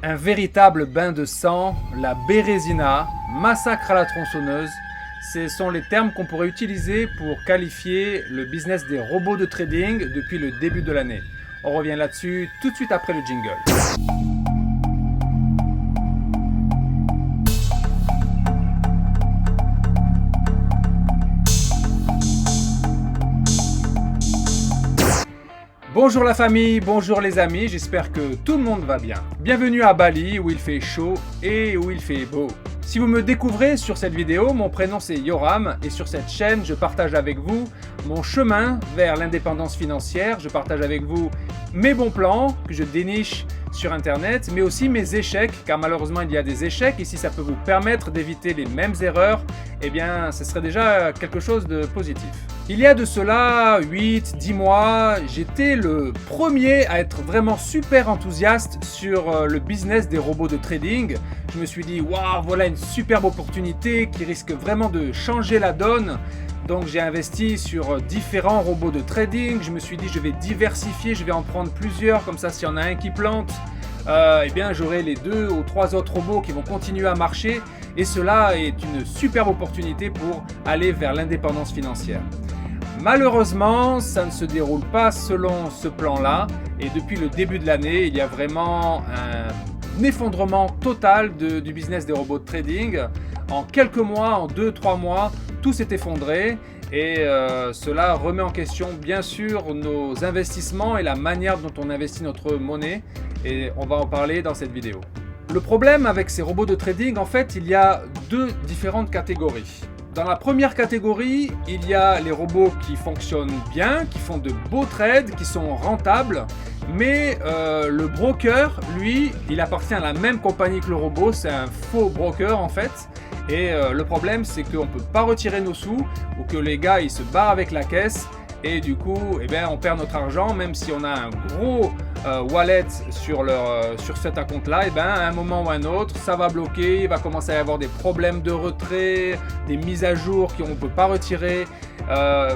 Un véritable bain de sang, la Bérésina, massacre à la tronçonneuse, ce sont les termes qu'on pourrait utiliser pour qualifier le business des robots de trading depuis le début de l'année. On revient là-dessus tout de suite après le jingle. Bonjour la famille, bonjour les amis, j'espère que tout le monde va bien. Bienvenue à Bali où il fait chaud et où il fait beau. Si vous me découvrez sur cette vidéo, mon prénom c'est Yoram et sur cette chaîne je partage avec vous mon chemin vers l'indépendance financière. Je partage avec vous mes bons plans que je déniche sur internet, mais aussi mes échecs, car malheureusement il y a des échecs et si ça peut vous permettre d'éviter les mêmes erreurs, eh bien ce serait déjà quelque chose de positif. Il y a de cela 8-10 mois, j'étais le premier à être vraiment super enthousiaste sur le business des robots de trading. Je me suis dit, waouh, voilà une superbe opportunité qui risque vraiment de changer la donne. Donc j'ai investi sur différents robots de trading. Je me suis dit, je vais diversifier, je vais en prendre plusieurs, comme ça s'il y en a un qui plante, eh bien j'aurai les 2 ou 3 autres robots qui vont continuer à marcher. Et cela est une superbe opportunité pour aller vers l'indépendance financière. Malheureusement, ça ne se déroule pas selon ce plan-là et depuis le début de l'année, il y a vraiment un effondrement total du business des robots de trading. En quelques mois, en 2-3 mois, tout s'est effondré et cela remet en question bien sûr nos investissements et la manière dont on investit notre monnaie et on va en parler dans cette vidéo. Le problème avec ces robots de trading, en fait, il y a 2 différentes catégories. Dans la première catégorie, il y a les robots qui fonctionnent bien, qui font de beaux trades, qui sont rentables, mais le broker, lui, il appartient à la même compagnie que le robot, c'est un faux broker en fait. Et le problème, c'est qu'on ne peut pas retirer nos sous ou que les gars, ils se barrent avec la caisse et du coup, eh bien, on perd notre argent, même si on a un gros wallet sur cet compte-là, et ben à un moment ou à un autre, ça va bloquer, il va commencer à y avoir des problèmes de retrait, des mises à jour qu'on ne peut pas retirer,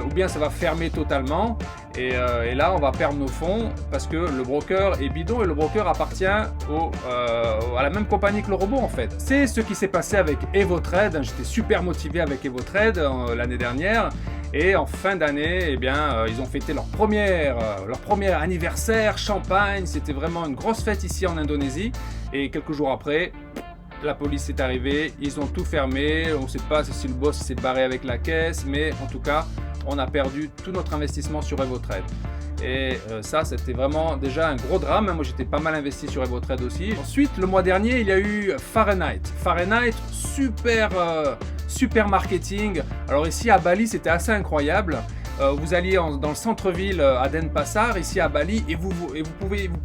ou bien ça va fermer totalement. Et là, on va perdre nos fonds parce que le broker est bidon et le broker appartient à la même compagnie que le robot en fait. C'est ce qui s'est passé avec EvoTrade. J'étais super motivé avec EvoTrade l'année dernière. Et en fin d'année, eh bien, ils ont fêté leur premier anniversaire, champagne. C'était vraiment une grosse fête ici en Indonésie. Et quelques jours après, la police est arrivée, ils ont tout fermé. On ne sait pas si le boss s'est barré avec la caisse, mais en tout cas, on a perdu tout notre investissement sur EvoTrade. Et ça, c'était vraiment déjà un gros drame. Moi, j'étais pas mal investi sur EvoTrade aussi. Ensuite, le mois dernier, il y a eu Fahrenheit. Fahrenheit, super marketing. Alors ici à Bali, c'était assez incroyable. Vous alliez dans le centre-ville à Denpasar, ici à Bali, et vous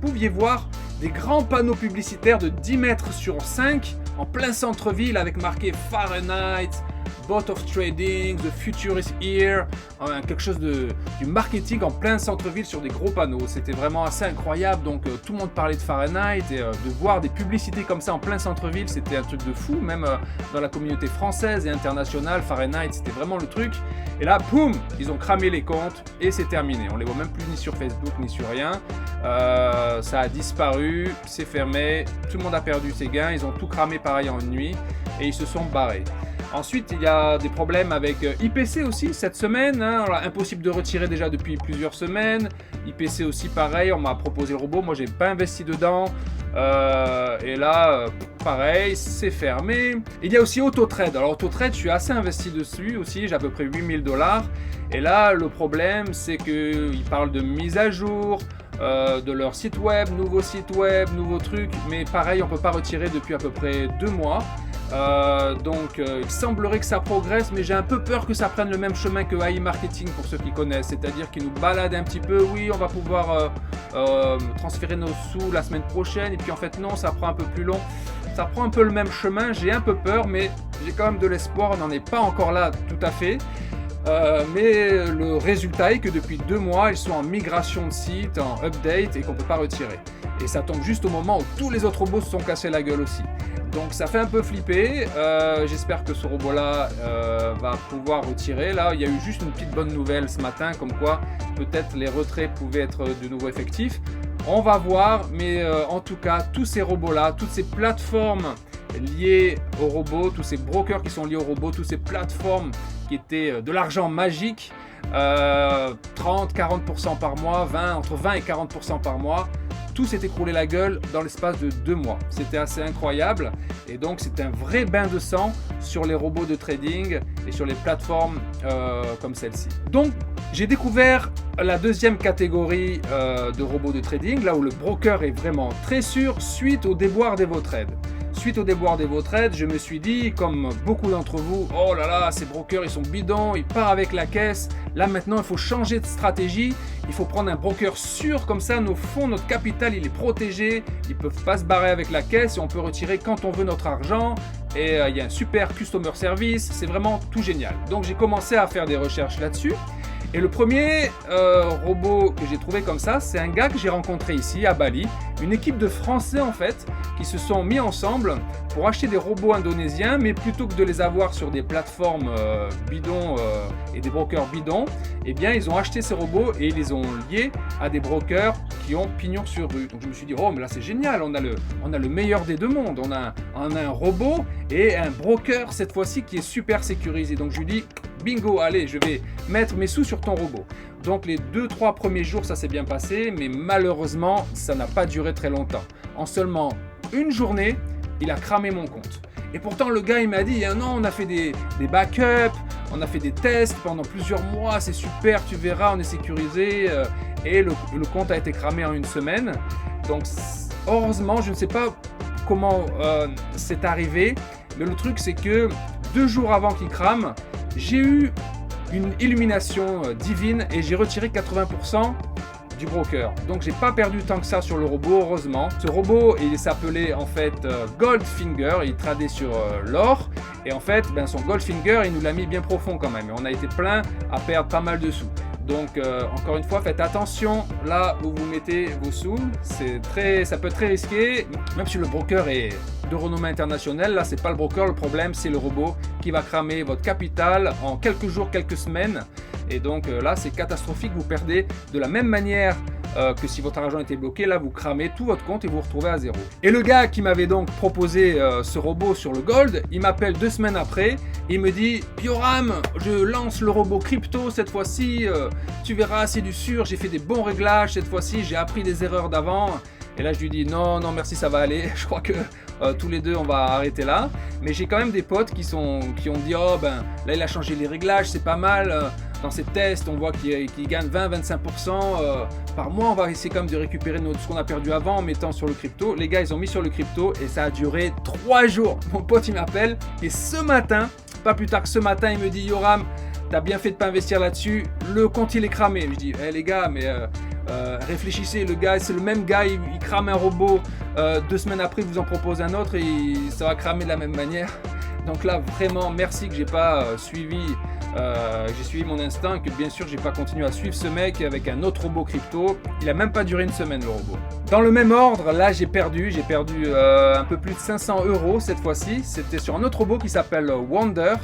pouviez voir des grands panneaux publicitaires de 10 mètres sur 5 en plein centre-ville avec marqué Fahrenheit, Bot of Trading, The Future is Here, quelque chose du marketing en plein centre-ville sur des gros panneaux. C'était vraiment assez incroyable, donc tout le monde parlait de Fahrenheit et de voir des publicités comme ça en plein centre-ville, c'était un truc de fou, même dans la communauté française et internationale, Fahrenheit c'était vraiment le truc. Et là, boum, ils ont cramé les comptes et c'est terminé. On les voit même plus ni sur Facebook ni sur rien. Ça a disparu, c'est fermé, tout le monde a perdu ses gains, ils ont tout cramé pareil en une nuit et ils se sont barrés. Ensuite, il y a des problèmes avec IPC aussi cette semaine. Alors, impossible de retirer déjà depuis plusieurs semaines. IPC aussi pareil, on m'a proposé le robot, moi j'ai pas investi dedans. Et là, pareil, c'est fermé. Il y a aussi AutoTrade. Alors AutoTrade, je suis assez investi dessus aussi, j'ai à peu près 8000 $. Et là, le problème, c'est qu'ils parlent de mise à jour, de leur site web, nouveau truc. Mais pareil, on peut pas retirer depuis à peu près 2 mois. Donc il semblerait que ça progresse, mais j'ai un peu peur que ça prenne le même chemin que AI Marketing pour ceux qui connaissent, c'est-à-dire qu'ils nous baladent un petit peu, oui on va pouvoir transférer nos sous la semaine prochaine, et puis en fait non, ça prend un peu plus long, ça prend un peu le même chemin, j'ai un peu peur, mais j'ai quand même de l'espoir, on n'en est pas encore là tout à fait. Mais le résultat est que depuis 2 mois, ils sont en migration de site, en update, et qu'on ne peut pas retirer. Et ça tombe juste au moment où tous les autres robots se sont cassés la gueule aussi. Donc ça fait un peu flipper, j'espère que ce robot là va pouvoir retirer. Là il y a eu juste une petite bonne nouvelle ce matin, comme quoi peut-être les retraits pouvaient être de nouveau effectifs. On va voir, mais en tout cas, tous ces robots-là, toutes ces plateformes liées aux robots, tous ces brokers qui sont liés aux robots, toutes ces plateformes qui étaient de l'argent magique, 30-40% par mois, entre 20 et 40% par mois, tout s'est écroulé la gueule dans l'espace de 2 mois. C'était assez incroyable et donc c'est un vrai bain de sang sur les robots de trading et sur les plateformes comme celle-ci. Donc j'ai découvert la deuxième catégorie de robots de trading, là où le broker est vraiment très sûr, suite au déboire d'EvoTrade. Suite au déboire d'EvoTrade, je me suis dit, comme beaucoup d'entre vous, oh là là, ces brokers ils sont bidons, ils partent avec la caisse. Là maintenant il faut changer de stratégie, il faut prendre un broker sûr, comme ça nos fonds, notre capital il est protégé, ils ne peuvent pas se barrer avec la caisse et on peut retirer quand on veut notre argent. Et il y a un super customer service, c'est vraiment tout génial. Donc j'ai commencé à faire des recherches là-dessus. Et le premier robot que j'ai trouvé comme ça, c'est un gars que j'ai rencontré ici à Bali, une équipe de Français en fait, qui se sont mis ensemble pour acheter des robots indonésiens, mais plutôt que de les avoir sur des plateformes bidons et des brokers bidons, eh bien ils ont acheté ces robots et ils les ont liés à des brokers qui ont pignon sur rue. Donc je me suis dit, oh mais là c'est génial, on a le meilleur des deux mondes, on a un robot et un broker cette fois-ci qui est super sécurisé. Donc je lui dis, bingo, allez, je vais mettre mes sous sur ton robot. Donc les 2-3 premiers jours, ça s'est bien passé, mais malheureusement, ça n'a pas duré très longtemps. En seulement une journée, il a cramé mon compte. Et pourtant, le gars, il m'a dit, ah non, on a fait des backups, on a fait des tests pendant plusieurs mois, c'est super, tu verras, on est sécurisé. Et le compte a été cramé en une semaine. Donc, heureusement, je ne sais pas comment c'est arrivé, mais le truc, c'est que 2 jours avant qu'il crame, j'ai eu une illumination divine et j'ai retiré 80% du broker. Donc j'ai pas perdu tant que ça sur le robot, heureusement. Ce robot, il s'appelait en fait Goldfinger, il tradait sur l'or et en fait son Goldfinger, il nous l'a mis bien profond quand même et on a été plein à perdre pas mal de sous. Donc encore une fois, faites attention là où vous mettez vos sous, ça peut être très risqué, même si le broker est de renommée internationale. Là c'est pas le broker, le problème c'est le robot qui va cramer votre capital en quelques jours, quelques semaines. Et donc là c'est catastrophique, vous perdez de la même manière que si votre argent était bloqué, là vous cramez tout votre compte et vous vous retrouvez à zéro. Et le gars qui m'avait donc proposé ce robot sur le gold, il m'appelle 2 semaines après, il me dit Yoram, je lance le robot crypto cette fois-ci, tu verras c'est du sûr, j'ai fait des bons réglages cette fois-ci, j'ai appris des erreurs d'avant. Et là je lui dis non merci, ça va aller, je crois que tous les deux on va arrêter là. Mais j'ai quand même des potes qui ont dit oh ben là il a changé les réglages, c'est pas mal. Dans ses tests, on voit qu'il gagne 20-25% par mois. On va essayer quand même de récupérer ce qu'on a perdu avant en mettant sur le crypto. Les gars, ils ont mis sur le crypto et ça a duré 3 jours. Mon pote, il m'appelle et ce matin, pas plus tard que ce matin, il me dit Yoram, t'as bien fait de pas investir là-dessus. Le compte, il est cramé. Je dis les gars, mais réfléchissez. Le gars, c'est le même gars, il crame un robot. 2 semaines après, il vous en propose un autre et ça va cramer de la même manière. Donc là, vraiment, merci que j'ai pas suivi mon instinct et que bien sûr j'ai pas continué à suivre ce mec avec un autre robot crypto. Il a même pas duré une semaine le robot. Dans le même ordre, là j'ai perdu un peu plus de 500 € cette fois-ci. C'était sur un autre robot qui s'appelle Wonder.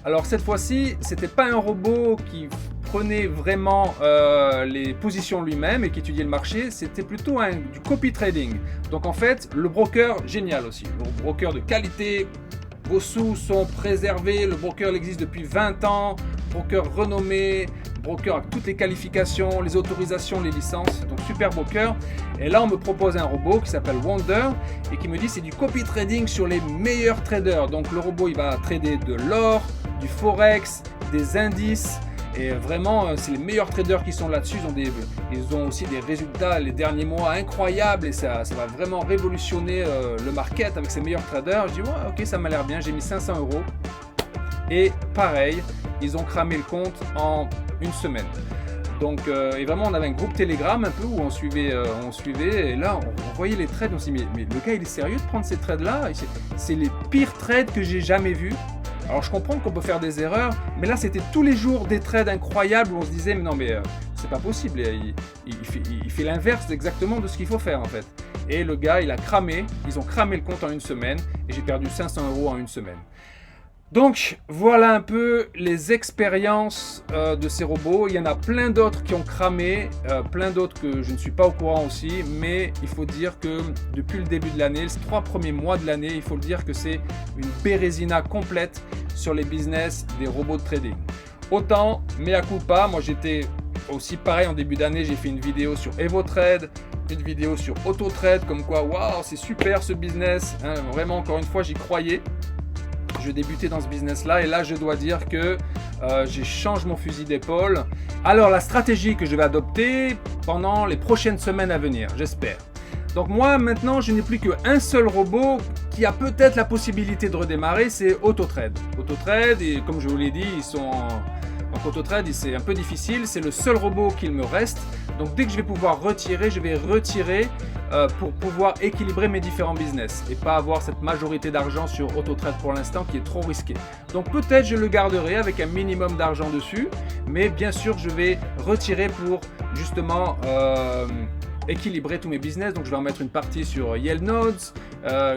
Alors cette fois-ci, c'était pas un robot qui prenait vraiment les positions lui-même et qui étudiait le marché, c'était plutôt du copy trading. Donc en fait, le broker, génial aussi, le broker de qualité. Vos sous sont préservés, le broker existe depuis 20 ans, broker renommé, broker avec toutes les qualifications, les autorisations, les licences, donc super broker. Et là on me propose un robot qui s'appelle Wonder et qui me dit c'est du copy trading sur les meilleurs traders. Donc le robot il va trader de l'or, du forex, des indices. Et vraiment, c'est les meilleurs traders qui sont là-dessus. Ils ont aussi des résultats les derniers mois incroyables et ça va vraiment révolutionner le market avec ces meilleurs traders. Je dis, ouais, ok, ça m'a l'air bien. J'ai mis 500 €. Et pareil, ils ont cramé le compte en une semaine. Donc, et vraiment, on avait un groupe Telegram un peu où on suivait et là, on voyait les trades. On s'est dit, mais le gars, il est sérieux de prendre ces trades-là? C'est les pires trades que j'ai jamais vus. Alors je comprends qu'on peut faire des erreurs, mais là c'était tous les jours des trades incroyables où on se disait mais non mais c'est pas possible, il fait l'inverse exactement de ce qu'il faut faire en fait. Et le gars il a cramé, ils ont cramé le compte en une semaine et j'ai perdu 500 € en une semaine. Donc voilà un peu les expériences de ces robots. Il y en a plein d'autres qui ont cramé, plein d'autres que je ne suis pas au courant aussi, mais il faut dire que depuis le début de l'année, les 3 premiers mois de l'année, il faut le dire que c'est une bérésina complète sur les business des robots de trading. Autant, mea culpa, moi j'étais aussi pareil en début d'année, j'ai fait une vidéo sur EvoTrade, une vidéo sur AutoTrade, comme quoi waouh c'est super ce business, hein, vraiment encore une fois j'y croyais. Je débutais dans ce business là et là je dois dire que j'ai changé mon fusil d'épaule. Alors la stratégie que je vais adopter pendant les prochaines semaines à venir, j'espère. Donc moi maintenant je n'ai plus qu'un seul robot qui a peut-être la possibilité de redémarrer, c'est AutoTrade. AutoTrade, et comme je vous l'ai dit, ils sont donc AutoTrade c'est un peu difficile, c'est le seul robot qu'il me reste. Donc dès que je vais pouvoir retirer, je vais retirer pour pouvoir équilibrer mes différents business et pas avoir cette majorité d'argent sur AutoTrade pour l'instant qui est trop risqué. Donc peut-être je le garderai avec un minimum d'argent dessus, mais bien sûr je vais retirer pour justement équilibrer tous mes business. Donc je vais en mettre une partie sur YieldNodes,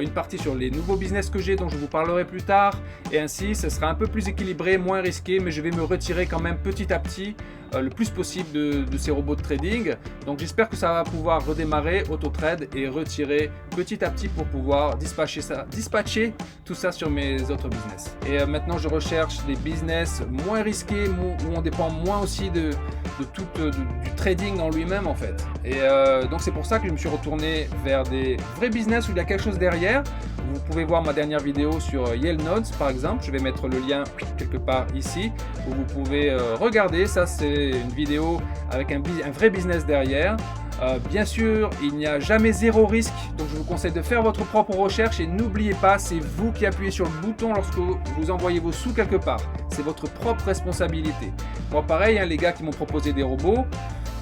une partie sur les nouveaux business que j'ai dont je vous parlerai plus tard, et ainsi ce sera un peu plus équilibré, moins risqué, mais je vais me retirer quand même petit à petit le plus possible de ces robots de trading. Donc j'espère que ça va pouvoir redémarrer AutoTrade et retirer petit à petit pour pouvoir dispatcher tout ça sur mes autres business. Et maintenant je recherche des business moins risqués, où on dépend moins aussi du trading en lui-même en fait. Et donc c'est pour ça que je me suis retourné vers des vrais business où il y a quelque chose derrière. Vous pouvez voir ma dernière vidéo sur YieldNodes par exemple, je vais mettre le lien quelque part ici où vous pouvez regarder. Ça c'est une vidéo avec un vrai business derrière. Bien sûr, il n'y a jamais zéro risque, donc je vous conseille de faire votre propre recherche et n'oubliez pas, c'est vous qui appuyez sur le bouton lorsque vous envoyez vos sous quelque part. C'est votre propre responsabilité. Moi pareil, hein, les gars qui m'ont proposé des robots,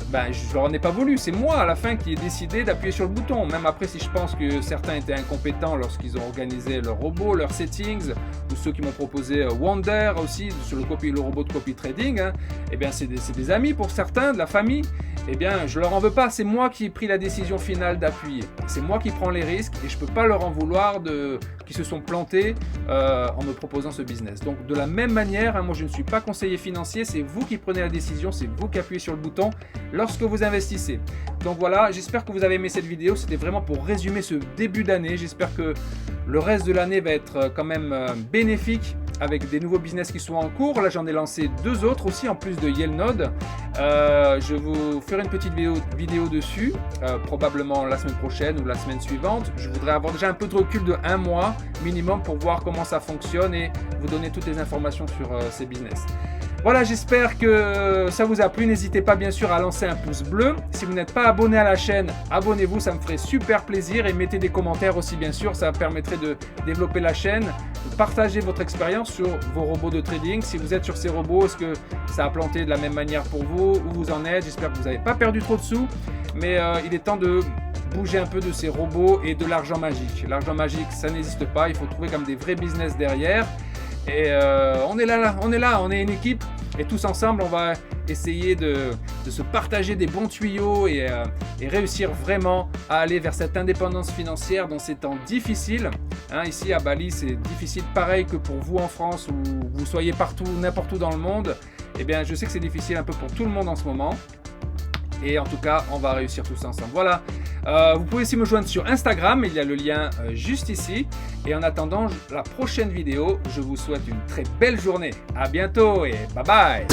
ben, je leur en ai pas voulu, c'est moi à la fin qui ai décidé d'appuyer sur le bouton. Même après si je pense que certains étaient incompétents lorsqu'ils ont organisé leur robot, leurs settings, ou ceux qui m'ont proposé Wonder aussi sur le robot de copy trading, hein, et bien c'est des amis pour certains, de la famille. Eh bien je leur en veux pas, c'est moi qui ai pris la décision finale d'appuyer. C'est moi qui prends les risques et je peux pas leur en vouloir qui se sont plantés en me proposant ce business. Donc de la même manière, hein, moi je ne suis pas conseiller financier, c'est vous qui prenez la décision, c'est vous qui appuyez sur le bouton lorsque vous investissez. Donc voilà, j'espère que vous avez aimé cette vidéo, c'était vraiment pour résumer ce début d'année. J'espère que le reste de l'année va être quand même bénéfique avec des nouveaux business qui sont en cours. Là j'en ai lancé 2 autres aussi en plus de YieldNodes. Je vous ferai une petite vidéo dessus, probablement la semaine prochaine ou la semaine suivante. Je voudrais avoir déjà un peu de recul de 1 mois minimum pour voir comment ça fonctionne et vous donner toutes les informations sur ces business. Voilà, j'espère que ça vous a plu. N'hésitez pas bien sûr à lancer un pouce bleu. Si vous n'êtes pas abonné à la chaîne, abonnez-vous, ça me ferait super plaisir. Et mettez des commentaires aussi bien sûr, ça permettrait de développer la chaîne. Partagez votre expérience sur vos robots de trading. Si vous êtes sur ces robots, est-ce que ça a planté de la même manière pour vous? Où vous en êtes? J'espère que vous n'avez pas perdu trop de sous. Mais il est temps de bouger un peu de ces robots et de l'argent magique. L'argent magique, ça n'existe pas. Il faut trouver comme des vrais business derrière. Et on est là, on est une équipe et tous ensemble on va essayer de se partager des bons tuyaux et réussir vraiment à aller vers cette indépendance financière dans ces temps difficiles. Hein, ici à Bali c'est difficile pareil que pour vous en France ou vous soyez partout, n'importe où dans le monde. Eh bien je sais que c'est difficile un peu pour tout le monde en ce moment. Et en tout cas, on va réussir tous ensemble. Voilà, vous pouvez aussi me joindre sur Instagram, il y a le lien juste ici. Et en attendant la prochaine vidéo, je vous souhaite une très belle journée. À bientôt et bye bye.